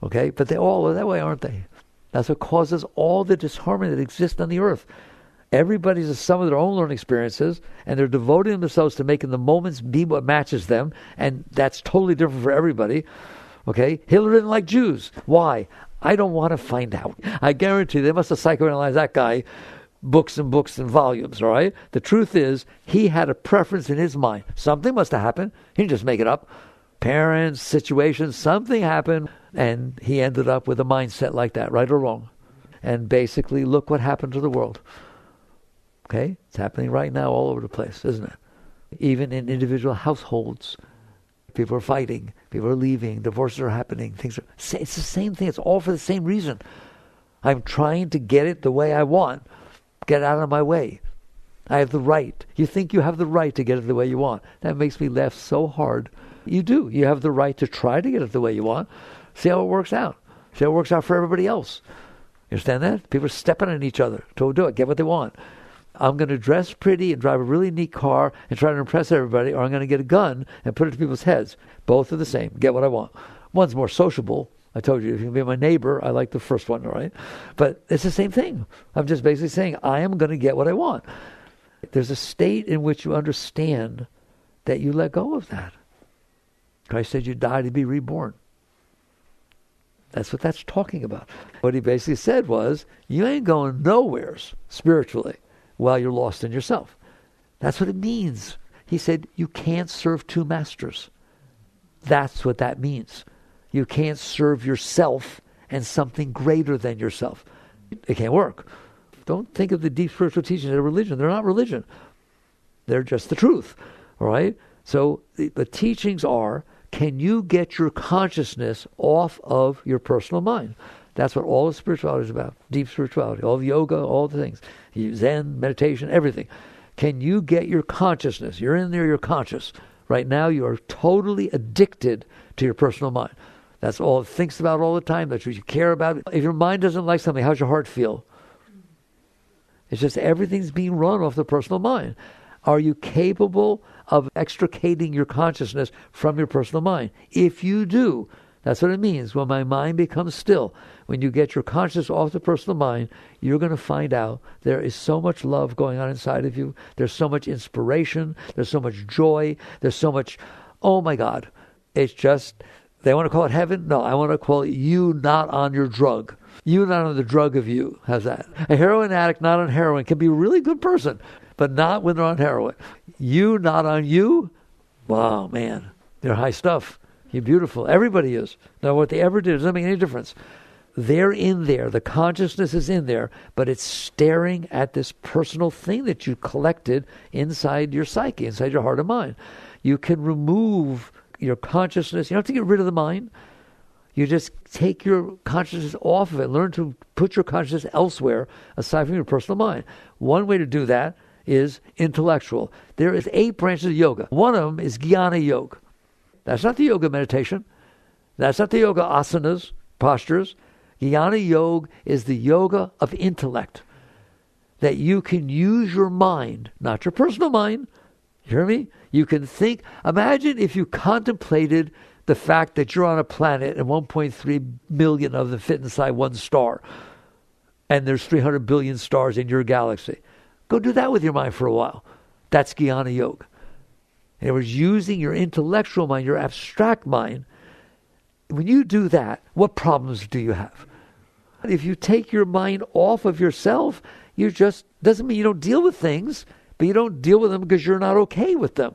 Okay? But they all are that way, aren't they? That's what causes all the disharmony that exists on the earth. Everybody's the sum of their own learning experiences, and they're devoting themselves to making the moments be what matches them, and that's totally different for everybody. Okay? Hitler didn't like Jews. Why? I don't want to find out. I guarantee they must have psychoanalyzed that guy books and books and volumes, all right? The truth is, he had a preference in his mind. Something must have happened. He didn't just make it up. Parents, situations, something happened, and he ended up with a mindset like that, right or wrong. And basically, look what happened to the world. Okay? It's happening right now all over the place, isn't it? Even in individual households, people are fighting, people are leaving, divorces are happening. It's the same thing. It's all for the same reason. I'm trying to get it the way I want. Get out of my way. I have the right. You think you have the right to get it the way you want. That makes me laugh so hard. You do. You have the right to try to get it the way you want. See how it works out. See how it works out for everybody else. You understand that? People are stepping on each other to do it, get what they want. I'm going to dress pretty and drive a really neat car and try to impress everybody, or I'm going to get a gun and put it to people's heads. Both are the same. Get what I want. One's more sociable. I told you, if you can be my neighbor, I like the first one, all right? But it's the same thing. I'm just basically saying, I am going to get what I want. There's a state in which you understand that you let go of that. Christ said you die to be reborn. That's what that's talking about. What he basically said was, you ain't going nowheres spiritually while you're lost in yourself. That's what it means. He said, you can't serve two masters. That's what that means. You can't serve yourself and something greater than yourself. It can't work. Don't think of the deep spiritual teachings as religion. They're not religion. They're just the truth. All right? So the teachings are, can you get your consciousness off of your personal mind? That's what all of spirituality is about. Deep spirituality, all of yoga, all the things. Zen, meditation, everything. Can you get your consciousness? You're in there, you're conscious. Right now you are totally addicted to your personal mind. That's all it thinks about all the time. That's what you care about. If your mind doesn't like something, how's your heart feel? It's just everything's being run off the personal mind. Are you capable of extricating your consciousness from your personal mind? If you do, that's what it means. When my mind becomes still, when you get your consciousness off the personal mind, you're going to find out there is so much love going on inside of you. There's so much inspiration. There's so much joy. There's so much, oh my God. It's just, they want to call it heaven? No, I want to call it you not on your drug. You not on the drug of you. How's that? A heroin addict not on heroin can be a really good person, but not when they're on heroin. You not on you? Wow, man. They're high stuff. You're beautiful. Everybody is. Now, what they ever did doesn't make any difference. They're in there. The consciousness is in there, but it's staring at this personal thing that you collected inside your psyche, inside your heart and mind. You can remove your consciousness. You don't have to get rid of the mind. You just take your consciousness off of it. Learn to put your consciousness elsewhere aside from your personal mind. One way to do that is intellectual. There is 8 branches of yoga. One of them is Gyana yoga. That's not the yoga meditation. That's not the yoga asanas, postures. Gyana yoga is the yoga of intellect. That you can use your mind, not your personal mind. You hear me? You can think. Imagine if you contemplated the fact that you're on a planet and 1.3 million of them fit inside one star. And there's 300 billion stars in your galaxy. Go do that with your mind for a while. That's Gyana yoga. And it was using your intellectual mind, your abstract mind. When you do that, what problems do you have? If you take your mind off of yourself, you just, doesn't mean you don't deal with things, but you don't deal with them because you're not okay with them.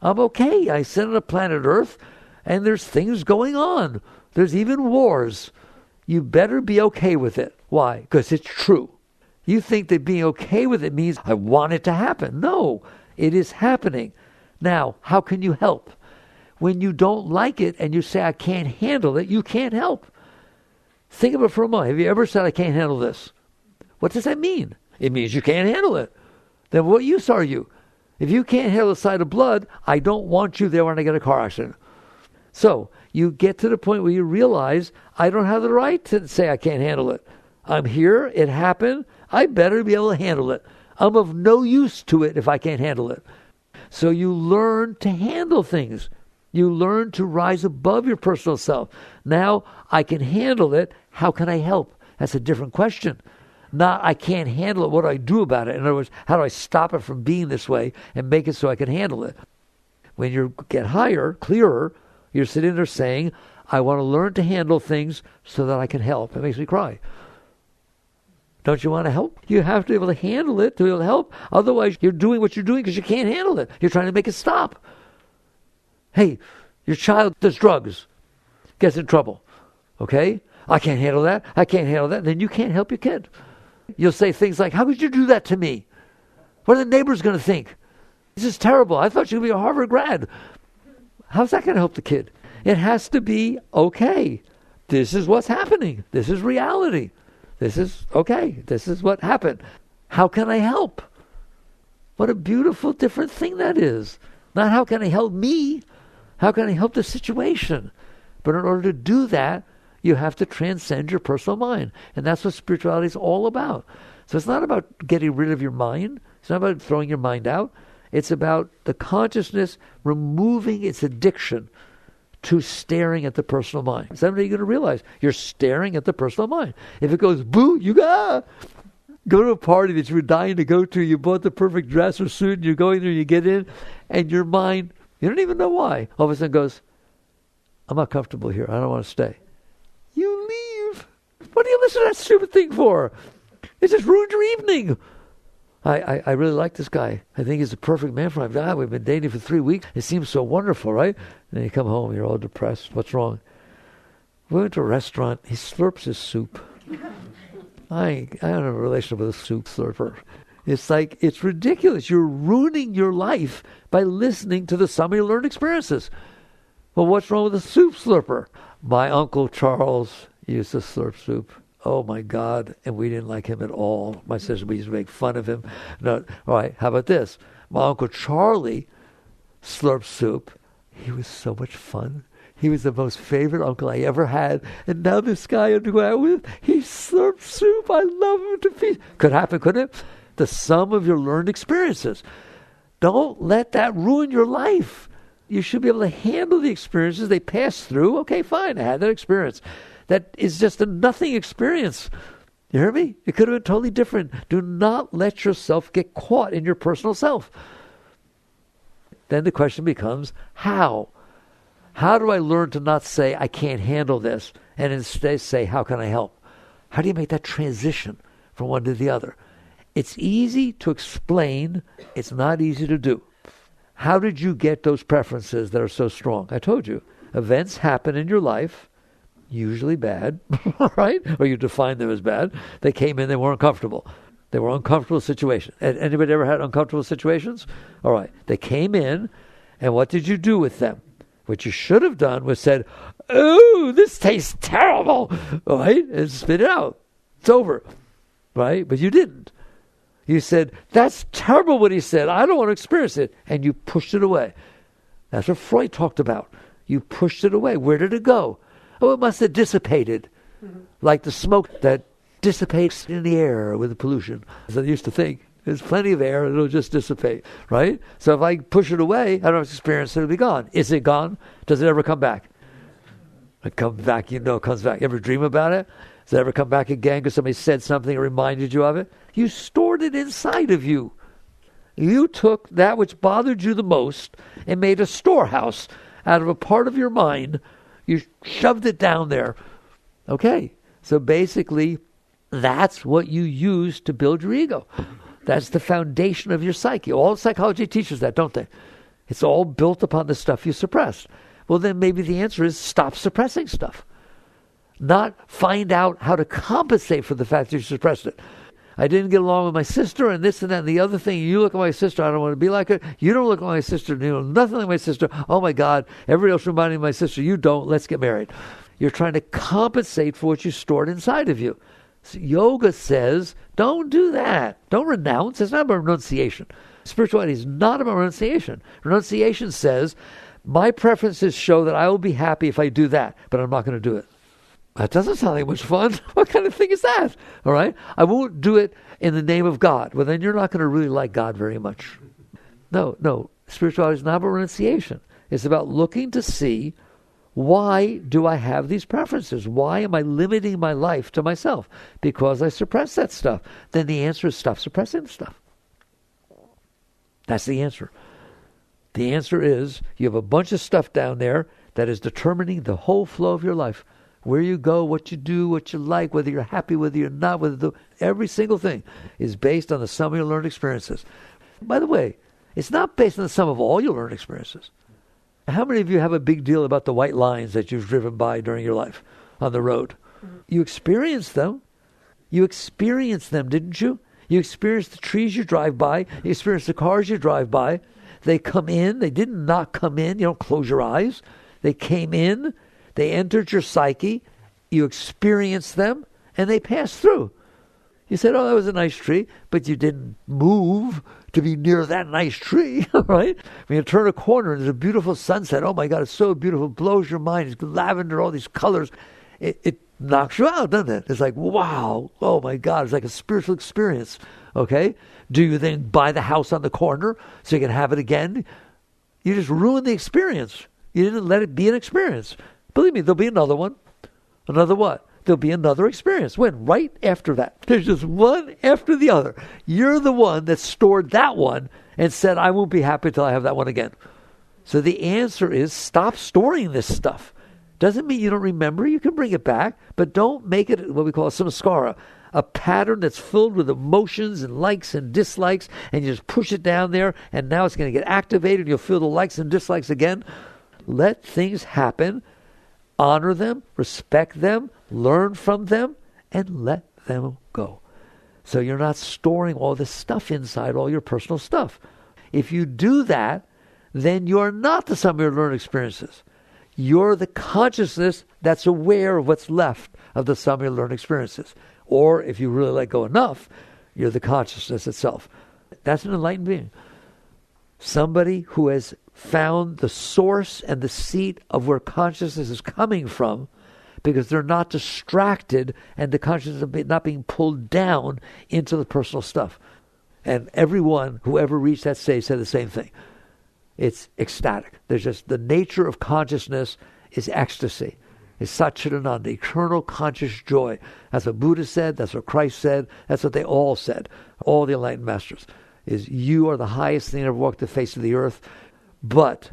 I'm okay. I sit on a planet Earth, and there's things going on. There's even wars. You better be okay with it. Why? Because it's true. You think that being okay with it means I want it to happen. No, it is happening. Now, how can you help? When you don't like it and you say, I can't handle it, you can't help. Think of it for a moment. Have you ever said, I can't handle this? What does that mean? It means you can't handle it. Then what use are you? If you can't handle the sight of blood, I don't want you there when I get a car accident. So you get to the point where you realize, I don't have the right to say I can't handle it. I'm here. It happened. I better be able to handle it. I'm of no use to it if I can't handle it. So you learn to handle things. You learn to rise above your personal self. Now I can handle it. How can I help? That's a different question. Not I can't handle it. What do I do about it? In other words, how do I stop it from being this way and make it so I can handle it? When you get higher, clearer, you're sitting there saying, I want to learn to handle things so that I can help. It makes me cry. Don't you want to help? You have to be able to handle it to be able to help. Otherwise, you're doing what you're doing because you can't handle it. You're trying to make it stop. Hey, your child does drugs, gets in trouble. Okay? I can't handle that. I can't handle that. Then you can't help your kid. You'll say things like, how could you do that to me? What are the neighbors going to think? This is terrible. I thought you would be a Harvard grad. How's that going to help the kid? It has to be, okay, this is what's happening. This is reality. This is, okay, this is what happened. How can I help? What a beautiful, different thing that is. Not how can I help me? How can I help the situation? But in order to do that, you have to transcend your personal mind. And that's what spirituality is all about. So it's not about getting rid of your mind. It's not about throwing your mind out. It's about the consciousness removing its addiction to staring at the personal mind. Someday you're going to realize you're staring at the personal mind. If it goes boo, you go to a party that you were dying to go to. You bought the perfect dress or suit, and you're going there, you get in, and your mind, you don't even know why, all of a sudden goes, I'm not comfortable here. I don't want to stay. You leave. What do you listen to that stupid thing for? It just ruined your evening. I really like this guy. I think he's the perfect man for me. We've been dating for 3 weeks. It seems so wonderful, right? And then you come home, you're all depressed. What's wrong? We went to a restaurant. He slurps his soup. I don't have a relationship with a soup slurper. It's like, it's ridiculous. You're ruining your life by listening to the sum of your learned experiences. Well, what's wrong with a soup slurper? My Uncle Charles used to slurp soup. Oh, my God. And we didn't like him at all. My sister, we used to make fun of him. No, all right, how about this? My Uncle Charlie slurped soup. He was so much fun. He was the most favorite uncle I ever had. And now this guy I'm going out with, he slurps soup. I love him to pieces. Could happen, couldn't it? The sum of your learned experiences. Don't let that ruin your life. You should be able to handle the experiences they pass through. Okay, fine, I had that experience. That is just a nothing experience. You hear me? It could have been totally different. Do not let yourself get caught in your personal self. Then the question becomes, how? How do I learn to not say, I can't handle this, and instead say, how can I help? How do you make that transition from one to the other? It's easy to explain. It's not easy to do. How did you get those preferences that are so strong? I told you. Events happen in your life, usually bad, right? Or you define them as bad. They came in, they weren't comfortable. They were uncomfortable situations. Anybody ever had uncomfortable situations? All right. They came in, and what did you do with them? What you should have done was said, oh, this tastes terrible, right? And spit it out. It's over, right? But you didn't. You said, that's terrible what he said. I don't want to experience it. And you pushed it away. That's what Freud talked about. You pushed it away. Where did it go? Oh, it must have dissipated. Mm-hmm. Like the smoke that dissipates in the air with the pollution. As I used to think. There's plenty of air, it'll just dissipate, right? So if I push it away, I don't experience it, it'll be gone. Is it gone? Does it ever come back? It comes back, you know it comes back. You ever dream about it? Does it ever come back again because somebody said something and reminded you of it? You stored it inside of you. You took that which bothered you the most and made a storehouse out of a part of your mind. You shoved it down there. Okay, so basically, that's what you use to build your ego. That's the foundation of your psyche. All psychology teaches that, don't they? It's all built upon the stuff you suppressed. Well, then maybe the answer is stop suppressing stuff. Not find out how to compensate for the fact that you suppressed it. I didn't get along with my sister and this and that and the other thing. You look at my sister, I don't want to be like her. You don't look at my sister, you know nothing like my sister. Oh my God, everybody else reminding me of my sister. You don't, let's get married. You're trying to compensate for what you stored inside of you. So yoga says, don't do that. Don't renounce. It's not about renunciation. Spirituality is not about renunciation. Renunciation says, my preferences show that I will be happy if I do that, but I'm not going to do it. That doesn't sound like much fun. What kind of thing is that? All right? I won't do it in the name of God. Well, then you're not going to really like God very much. No. Spirituality is not about renunciation. It's about looking to see, why do I have these preferences? Why am I limiting my life to myself? Because I suppress that stuff. Then the answer is stop suppressing the stuff. That's the answer. The answer is you have a bunch of stuff down there that is determining the whole flow of your life. Where you go, what you do, what you like, whether you're happy, whether you're not, every single thing is based on the sum of your learned experiences. By the way, it's not based on the sum of all your learned experiences. How many of you have a big deal about the white lines that you've driven by during your life on the road? You experienced them. You experienced them, didn't you? You experienced the trees you drive by. You experienced the cars you drive by. They come in. They did not come in. You don't close your eyes. They came in. They entered your psyche, you experienced them, and they passed through. You said, oh, that was a nice tree, but you didn't move to be near that nice tree, right? When you turn a corner and there's a beautiful sunset, oh my God, it's so beautiful, blows your mind, it's lavender, all these colors. It knocks you out, doesn't it? It's like, wow, oh my God, it's like a spiritual experience, okay? Do you then buy the house on the corner so you can have it again? You just ruined the experience. You didn't let it be an experience. Believe me, there'll be another one. Another what? There'll be another experience. When? Right after that. There's just one after the other. You're the one that stored that one and said, I won't be happy until I have that one again. So the answer is stop storing this stuff. Doesn't mean you don't remember. You can bring it back, but don't make it what we call a samskara, a pattern that's filled with emotions and likes and dislikes, and you just push it down there, and now it's going to get activated, and you'll feel the likes and dislikes again. Let things happen. Honor them, respect them, learn from them, and let them go. So you're not storing all this stuff inside, all your personal stuff. If you do that, then you're not the sum of your learned experiences. You're the consciousness that's aware of what's left of the sum of your learned experiences. Or if you really let go enough, you're the consciousness itself. That's an enlightened being. Somebody who has found the source and the seat of where consciousness is coming from, because they're not distracted and the consciousness is not being pulled down into the personal stuff. And everyone who ever reached that stage said the same thing. It's ecstatic. There's just the nature of consciousness is ecstasy. It's Satchidananda, eternal conscious joy. That's what Buddha said. That's what Christ said. That's what they all said. All the enlightened masters. Is you are the highest thing that ever walked the face of the earth. But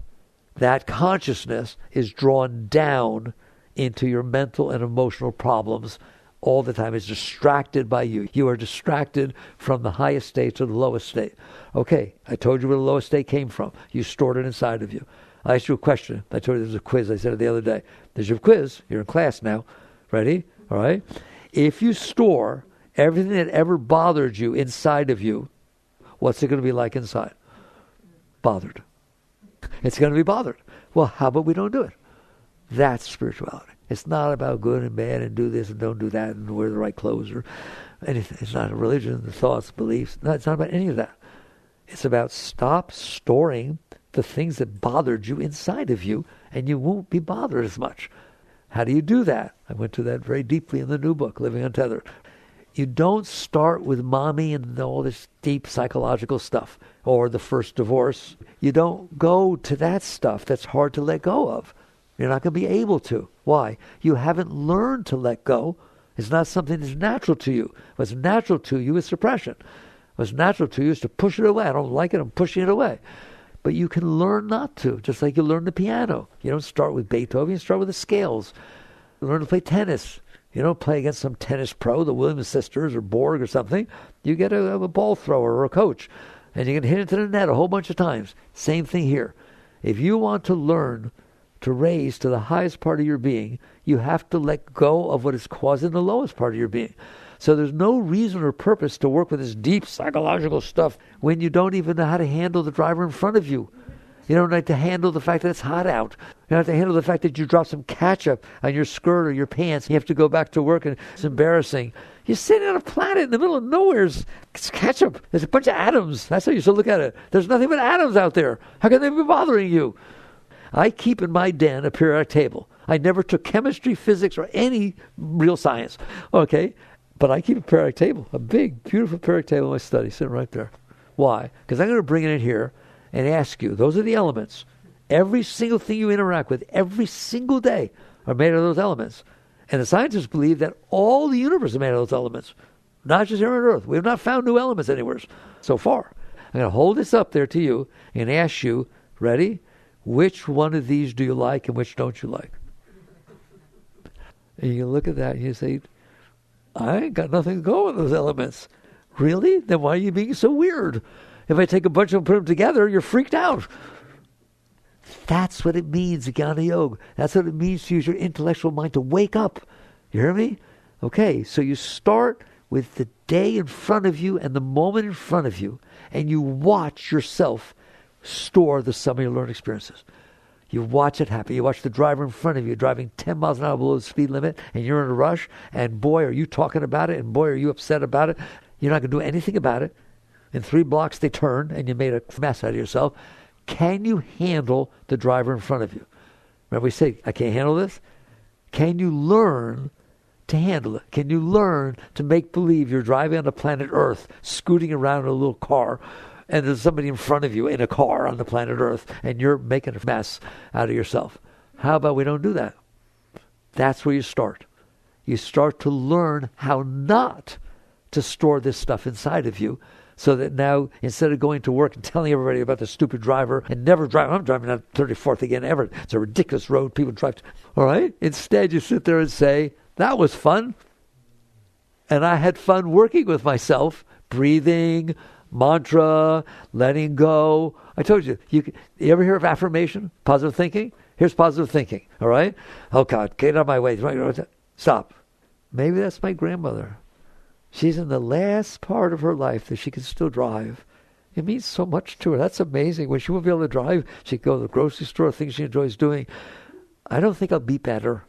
that consciousness is drawn down into your mental and emotional problems all the time. It's distracted by you. You are distracted from the highest state to the lowest state. Okay, I told you where the lowest state came from. You stored it inside of you. I asked you a question. I told you there's a quiz. I said it the other day. There's your quiz. You're in class now. Ready? All right? If you store everything that ever bothered you inside of you, what's it going to be like inside? Bothered. It's going to be bothered. Well, how about we don't do it? That's spirituality. It's not about good and bad and do this and don't do that and wear the right clothes or anything. It's not a religion, the thoughts, beliefs. No, it's not about any of that. It's about stop storing the things that bothered you inside of you, and you won't be bothered as much. How do you do that? I went to that very deeply in the new book, Living Untethered. You don't start with mommy and all this deep psychological stuff or the first divorce. You don't go to that stuff that's hard to let go of. You're not going to be able to. Why? You haven't learned to let go. It's not something that's natural to you. What's natural to you is suppression. What's natural to you is to push it away. I don't like it, I'm pushing it away. But you can learn not to, just like you learn the piano. You don't start with Beethoven, you start with the scales. You learn to play tennis. You don't play against some tennis pro, the Williams sisters or Borg or something. You get a ball thrower or a coach, and you can hit it to the net a whole bunch of times. Same thing here. If you want to learn to raise to the highest part of your being, you have to let go of what is causing the lowest part of your being. So there's no reason or purpose to work with this deep psychological stuff when you don't even know how to handle the driver in front of you. You don't have to handle the fact that it's hot out. You don't have to handle the fact that you dropped some ketchup on your skirt or your pants. You have to go back to work and it's embarrassing. You're sitting on a planet in the middle of nowhere. It's ketchup. There's a bunch of atoms. That's how you should look at it. There's nothing but atoms out there. How can they be bothering you? I keep in my den a periodic table. I never took chemistry, physics, or any real science. Okay? But I keep a periodic table, a big, beautiful periodic table in my study, sitting right there. Why? Because I'm going to bring it in here and ask you, those are the elements. Every single thing you interact with every single day are made of those elements. And the scientists believe that all the universe is made of those elements, not just here on Earth. We have not found new elements anywhere so far. I'm going to hold this up there to you and ask you, ready? Which one of these do you like and which don't you like? And you look at that and you say, I ain't got nothing to go with those elements. Really? Then why are you being so weird? If I take a bunch of them and put them together, you're freaked out. That's what it means, Gyana Yoga. That's what it means to use your intellectual mind to wake up. You hear me? Okay, so you start with the day in front of you and the moment in front of you, and you watch yourself store the sum of your learned experiences. You watch it happen. You watch the driver in front of you driving 10 miles an hour below the speed limit, and you're in a rush, and boy, are you talking about it, and boy, are you upset about it. You're not going to do anything about it. In 3 blocks, they turn, and you made a mess out of yourself. Can you handle the driver in front of you? Remember we say, I can't handle this? Can you learn to handle it? Can you learn to make believe you're driving on the planet Earth, scooting around in a little car, and there's somebody in front of you in a car on the planet Earth, and you're making a mess out of yourself? How about we don't do that? That's where you start. You start to learn how not to store this stuff inside of you, so that now, instead of going to work and telling everybody about the stupid driver and never driving, I'm driving on 34th again ever. It's a ridiculous road people drive to. All right? Instead, you sit there and say, that was fun. And I had fun working with myself, breathing, mantra, letting go. I told you, you ever hear of affirmation, positive thinking? Here's positive thinking, all right? Oh, God, get out of my way. Stop. Maybe that's my grandmother. She's in the last part of her life that she can still drive. It means so much to her. That's amazing. When she won't be able to drive, she can go to the grocery store, things she enjoys doing. I don't think I'll beep at her.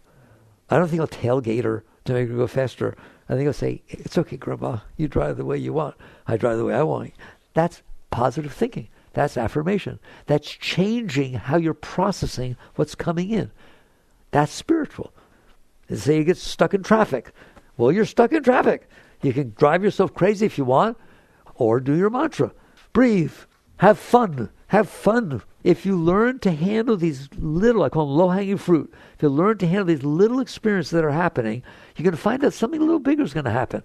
I don't think I'll tailgate her to make her go faster. I think I'll say, it's okay, Grandma. You drive the way you want. I drive the way I want. That's positive thinking. That's affirmation. That's changing how you're processing what's coming in. That's spiritual. And say you get stuck in traffic. Well, you're stuck in traffic. You can drive yourself crazy if you want, or do your mantra. Breathe. Have fun. Have fun. If you learn to handle these little, I call them low-hanging fruit, if you learn to handle these little experiences that are happening, you're going to find out something a little bigger is going to happen.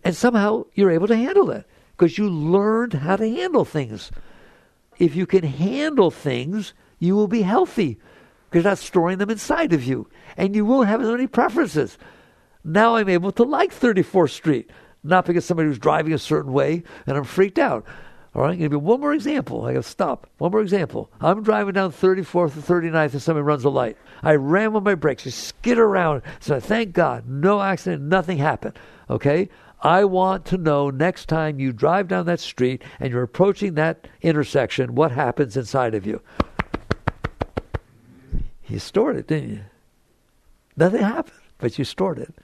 And somehow you're able to handle it because you learned how to handle things. If you can handle things, you will be healthy because you're not storing them inside of you. And you won't have as many preferences. Now I'm able to like 34th Street, not because somebody was driving a certain way and I'm freaked out. All right, I'm going to give you one more example. I got to stop. One more example. I'm driving down 34th or 39th and somebody runs a light. I ram on my brakes. I skid around. So thank God, no accident, nothing happened. Okay? I want to know next time you drive down that street and you're approaching that intersection, what happens inside of you. You stored it, didn't you? Nothing happened, but you stored it.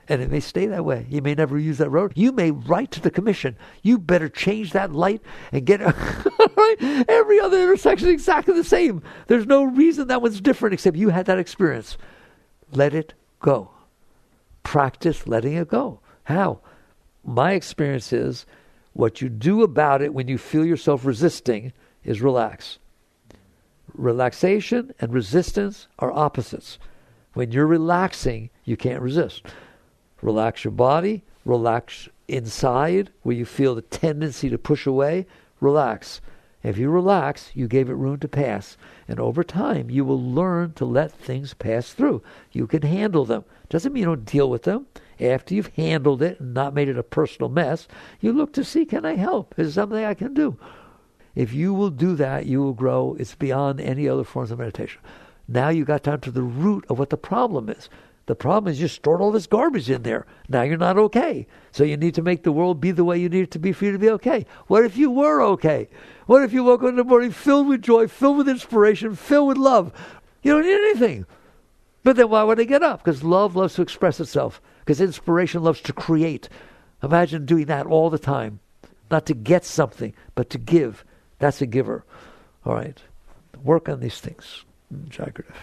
And it may stay that way. You may never use that road. You may write to the commission, you better change that light and get right? Every other intersection is exactly the same. There's no reason that one's different except you had that experience. Let it go. Practice letting it go. How? My experience is what you do about it when you feel yourself resisting is relax. Relaxation and resistance are opposites. When you're relaxing, you can't resist. Relax your body, relax inside where you feel the tendency to push away, relax. If you relax, you gave it room to pass. And over time, you will learn to let things pass through. You can handle them. Doesn't mean you don't deal with them. After you've handled it and not made it a personal mess, you look to see, can I help? Is there something I can do? If you will do that, you will grow. It's beyond any other forms of meditation. Now you got down to the root of what the problem is. The problem is you stored all this garbage in there. Now you're not okay. So you need to make the world be the way you need it to be for you to be okay. What if you were okay? What if you woke up in the morning filled with joy, filled with inspiration, filled with love? You don't need anything. But then why would I get up? Because love loves to express itself. Because inspiration loves to create. Imagine doing that all the time. Not to get something, but to give. That's a giver. All right. Work on these things. Jagrata.